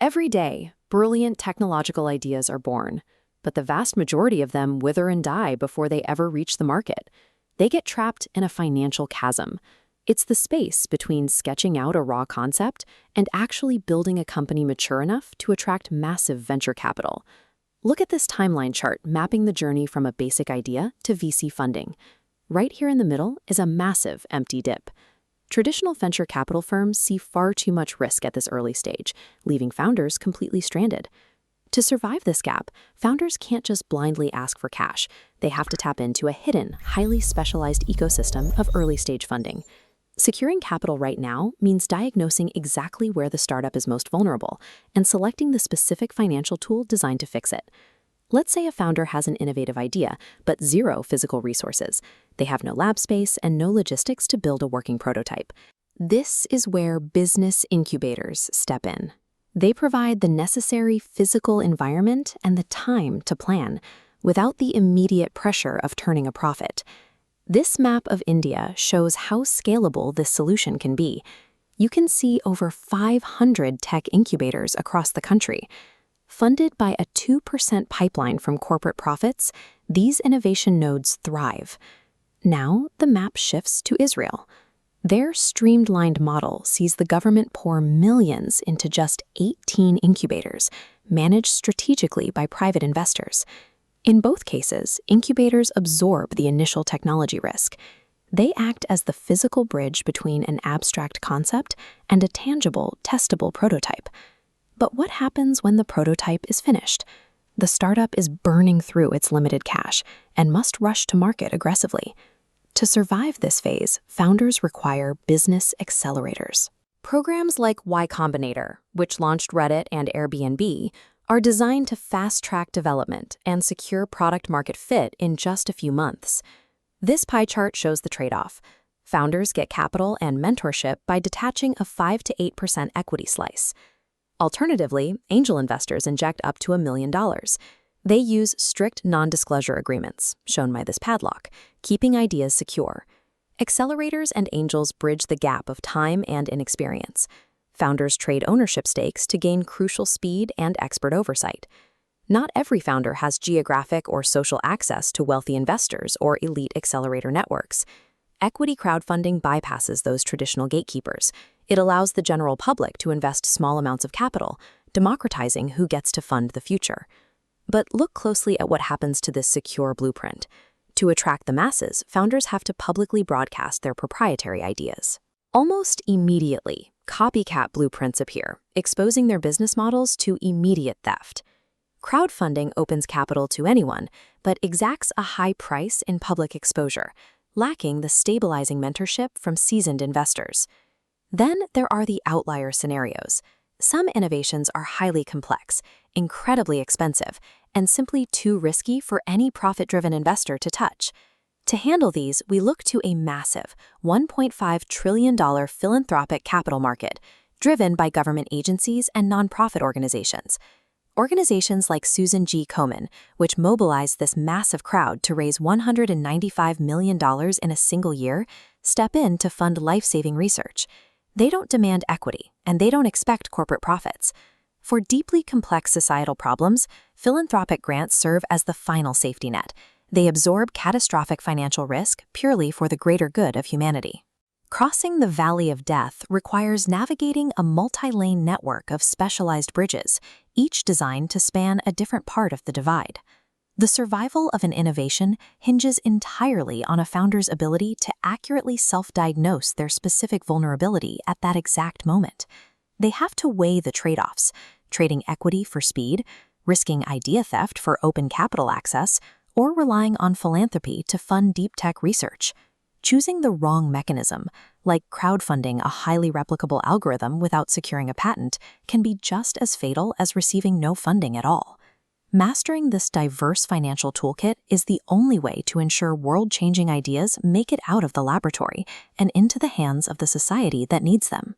Every day, brilliant technological ideas are born, but the vast majority of them wither and die before they ever reach the market. They get trapped in a financial chasm. It's the space between sketching out a raw concept and actually building a company mature enough to attract massive venture capital. Look at this timeline chart mapping the journey from a basic idea to VC funding. Right here in the middle is a massive empty dip. Traditional venture capital firms see far too much risk at this early stage, leaving founders completely stranded. To survive this gap, founders can't just blindly ask for cash. They have to tap into a hidden, highly specialized ecosystem of early-stage funding. Securing capital right now means diagnosing exactly where the startup is most vulnerable and selecting the specific financial tool designed to fix it. Let's say a founder has an innovative idea, but zero physical resources. They have no lab space and no logistics to build a working prototype. This is where business incubators step in. They provide the necessary physical environment and the time to plan, without the immediate pressure of turning a profit. This map of India shows how scalable this solution can be. You can see over 500 tech incubators across the country. Funded by a 2% pipeline from corporate profits, these innovation nodes thrive. Now, the map shifts to Israel. Their streamlined model sees the government pour millions into just 18 incubators, managed strategically by private investors. In both cases, incubators absorb the initial technology risk. They act as the physical bridge between an abstract concept and a tangible, testable prototype. But what happens when the prototype is finished? The startup is burning through its limited cash and must rush to market aggressively. To survive this phase, founders require business accelerators. Programs like Y Combinator, which launched Reddit and Airbnb, are designed to fast-track development and secure product-market fit in just a few months. This pie chart shows the trade-off. Founders get capital and mentorship by detaching a 5 to 8% equity slice. Alternatively, angel investors inject up to $1 million. They use strict non-disclosure agreements, shown by this padlock, keeping ideas secure. Accelerators and angels bridge the gap of time and inexperience. Founders trade ownership stakes to gain crucial speed and expert oversight. Not every founder has geographic or social access to wealthy investors or elite accelerator networks. Equity crowdfunding bypasses those traditional gatekeepers. It allows the general public to invest small amounts of capital, democratizing who gets to fund the future. But look closely at what happens to this secure blueprint. To attract the masses, founders have to publicly broadcast their proprietary ideas. Almost immediately, copycat blueprints appear, exposing their business models to immediate theft. Crowdfunding opens capital to anyone, but exacts a high price in public exposure, lacking the stabilizing mentorship from seasoned investors. Then there are the outlier scenarios. Some innovations are highly complex, incredibly expensive, and simply too risky for any profit-driven investor to touch. To handle these, we look to a massive $1.5 trillion philanthropic capital market, driven by government agencies and nonprofit organizations. Organizations like Susan G. Komen, which mobilized this massive crowd to raise $195 million in a single year, step in to fund life-saving research. They don't demand equity, and they don't expect corporate profits. For deeply complex societal problems, philanthropic grants serve as the final safety net. They absorb catastrophic financial risk purely for the greater good of humanity. Crossing the valley of death requires navigating a multi-lane network of specialized bridges, each designed to span a different part of the divide. The survival of an innovation hinges entirely on a founder's ability to accurately self-diagnose their specific vulnerability at that exact moment. They have to weigh the trade-offs, trading equity for speed, risking idea theft for open capital access, or relying on philanthropy to fund deep tech research. Choosing the wrong mechanism, like crowdfunding a highly replicable algorithm without securing a patent, can be just as fatal as receiving no funding at all. Mastering this diverse financial toolkit is the only way to ensure world-changing ideas make it out of the laboratory and into the hands of the society that needs them.